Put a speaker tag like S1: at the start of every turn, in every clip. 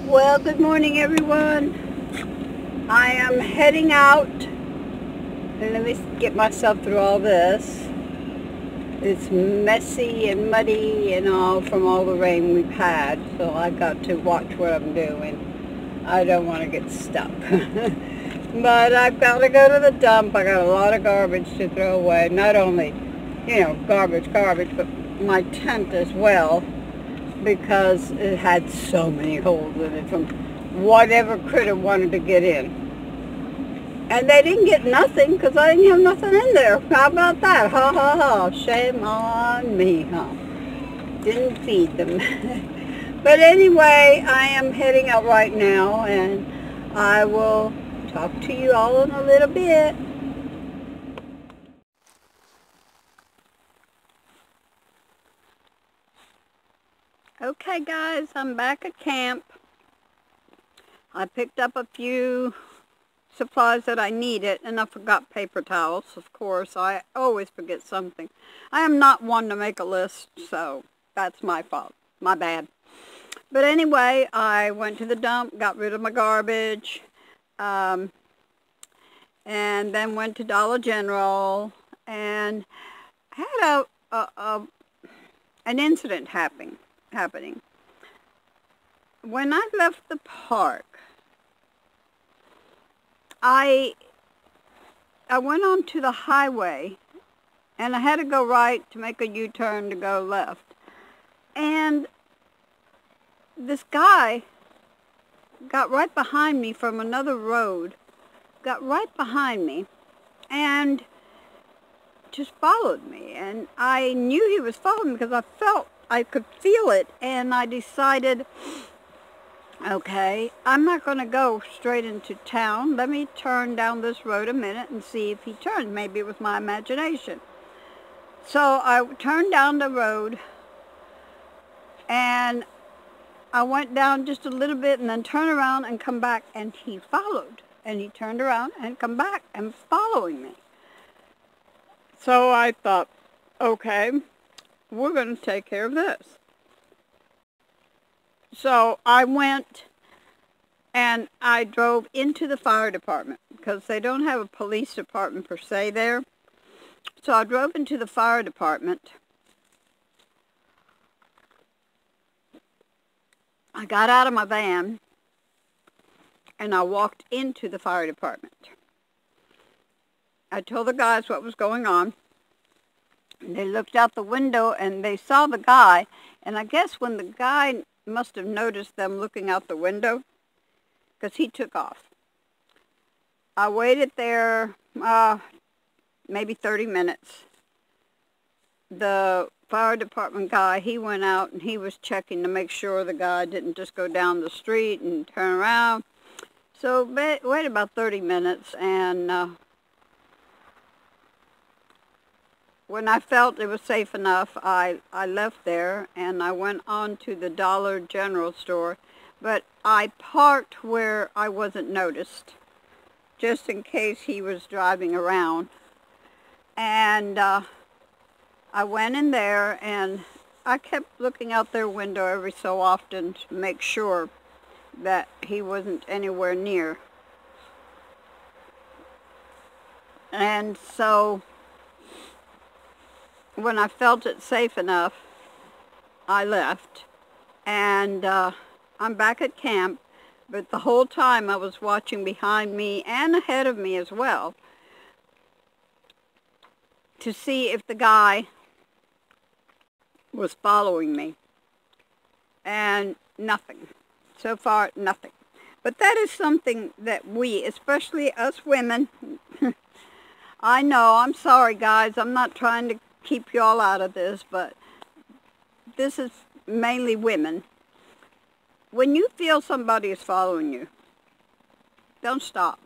S1: Well, good morning, everyone. I am heading out, and let me get myself through all this. It's messy and muddy and all from all the rain we've had, so I got to watch what I'm doing. I don't want to get stuck. But I've got to go to the dump. I got a lot of garbage to throw away. Not only, garbage, but my tent as well, because it had so many holes in it from whatever critter wanted to get in. And they didn't get nothing because I didn't have nothing in there. How about that? Ha ha ha. Shame on me, huh? Didn't feed them. But anyway, I am heading out right now, and I will talk to you all in a little bit. Okay guys, I'm back at camp. I picked up a few supplies that I needed, and I forgot paper towels, of course. I always forget something. I am not one to make a list, so that's my fault. My bad. But anyway, I went to the dump, got rid of my garbage, and then went to Dollar General, and had an incident happening. When I left the park, I went onto the highway, and I had to go right to make a U-turn to go left. And this guy got right behind me from another road, got right behind me, and just followed me. And I knew he was following me because I could feel it, and I decided, okay, I'm not going to go straight into town. Let me turn down this road a minute and see if he turned. Maybe it was my imagination. So I turned down the road, and I went down just a little bit and then turned around and come back, and he followed. And he turned around and come back and following me. So I thought, okay, we're going to take care of this. So I went and I drove into the fire department because they don't have a police department per se there. So I drove into the fire department. I got out of my van and I walked into the fire department. I told the guys what was going on. They looked out the window and they saw the guy, and I guess when the guy must have noticed them looking out the window, because he took off. I waited there maybe 30 minutes. The fire department guy, he went out and he was checking to make sure the guy didn't just go down the street and turn around. So wait about 30 minutes, and when I felt it was safe enough, I left there and I went on to the Dollar General store, but I parked where I wasn't noticed, just in case he was driving around. And I went in there and I kept looking out their window every so often to make sure that he wasn't anywhere near. And so when I felt it safe enough, I left, and I'm back at camp, but the whole time I was watching behind me and ahead of me as well to see if the guy was following me, and nothing. So far, nothing. But that is something that we, especially us women, I know, I'm sorry guys, I'm not trying to keep you all out of this, but this is mainly women. When you feel somebody is following you, don't stop.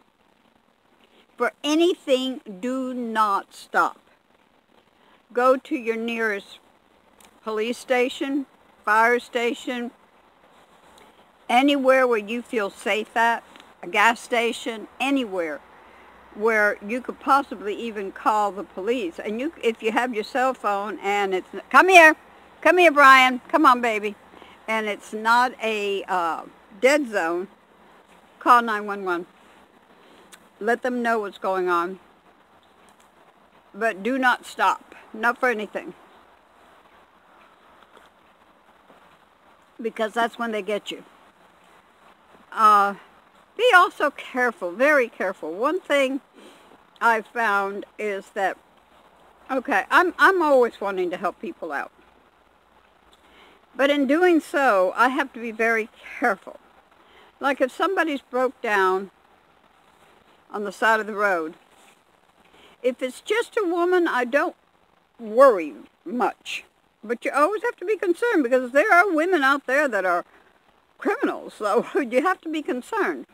S1: For anything, do not stop. Go to your nearest police station, fire station, anywhere where you feel safe at, a gas station, anywhere where you could possibly even call the police. And if you have your cell phone and it's, come here Brian, come on baby, and it's not a dead zone, call 911. Let them know what's going on. But do not stop. Not for anything. Because that's when they get you. Be also careful, very careful. One thing I've found is that, okay, I'm always wanting to help people out. But in doing so, I have to be very careful. Like if somebody's broke down on the side of the road, if it's just a woman, I don't worry much. But you always have to be concerned because there are women out there that are criminals, so you have to be concerned.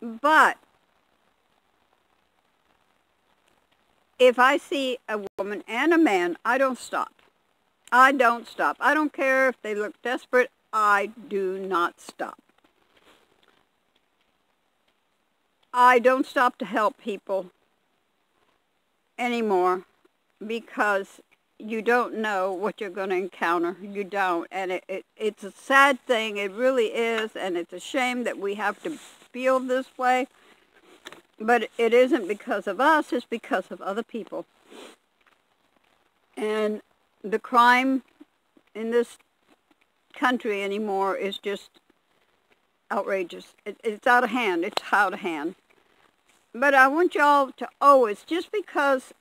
S1: But if I see a woman and a man, I don't stop. I don't stop. I don't care if they look desperate. I do not stop. I don't stop to help people anymore because you don't know what you're going to encounter. You don't. And it's a sad thing. It really is. And it's a shame that we have to feel this way. But it isn't because of us. It's because of other people. And the crime in this country anymore is just outrageous. It's out of hand. It's out of hand. But I want y'all to always, just because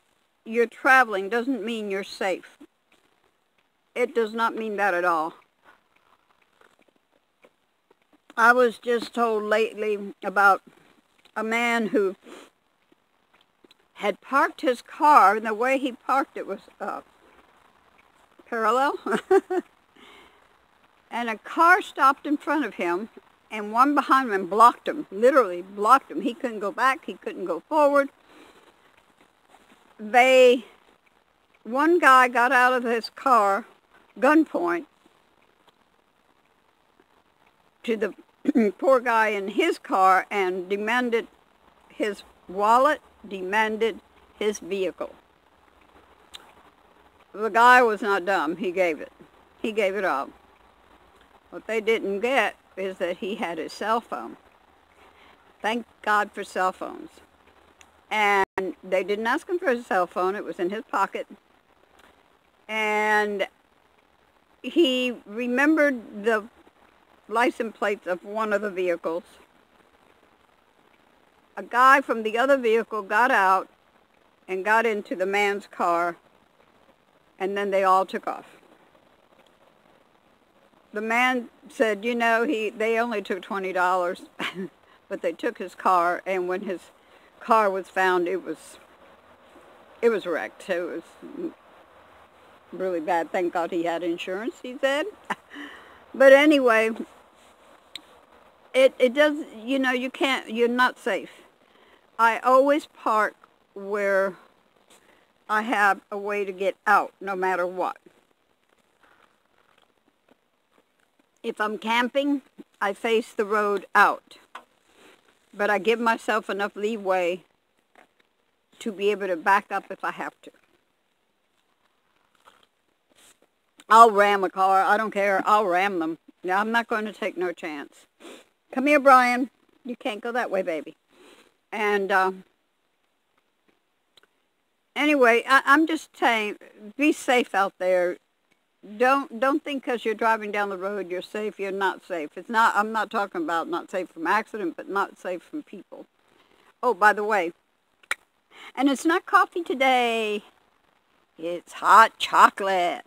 S1: you're traveling doesn't mean you're safe. It does not mean that at all. I was just told lately about a man who had parked his car, and the way he parked it was parallel. And a car stopped in front of him, and one behind him blocked him, literally blocked him. He couldn't go back, he couldn't go forward. One guy got out of his car, gunpoint, to the poor guy in his car and demanded his wallet, demanded his vehicle. The guy was not dumb. He gave it. He gave it up. What they didn't get is that he had his cell phone. Thank God for cell phones. And they didn't ask him for his cell phone. It was in his pocket. And he remembered the license plates of one of the vehicles. A guy from the other vehicle got out and got into the man's car, and then they all took off. The man said, you know, they only took $20, but they took his car, and when his car was found, it was wrecked. It was really bad. Thank God he had insurance, he said. But anyway, it does, you know, you're not safe. I always park where I have a way to get out, no matter what. If I'm camping, I face the road out. But I give myself enough leeway to be able to back up if I have to. I'll ram a car. I don't care. I'll ram them. Yeah, I'm not going to take no chance. Come here, Brian. You can't go that way, baby. And anyway, I'm just saying, be safe out there. Don't think because you're driving down the road you're safe. You're not safe. It's not. I'm not talking about not safe from accident, but not safe from people. Oh, by the way, and it's not coffee today. It's hot chocolate.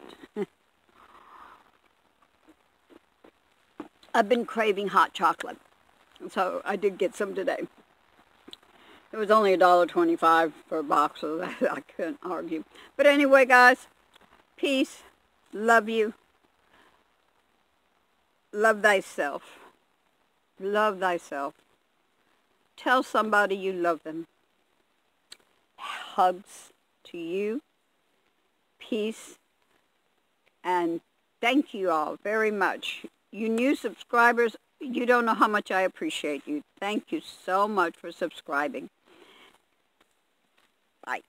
S1: I've been craving hot chocolate, so I did get some today. It was only $1.25 for a box, so I couldn't argue. But anyway, guys, peace. Love you. Love thyself. Love thyself. Tell somebody you love them. Hugs to you. Peace. And thank you all very much. You new subscribers, you don't know how much I appreciate you. Thank you so much for subscribing. Bye.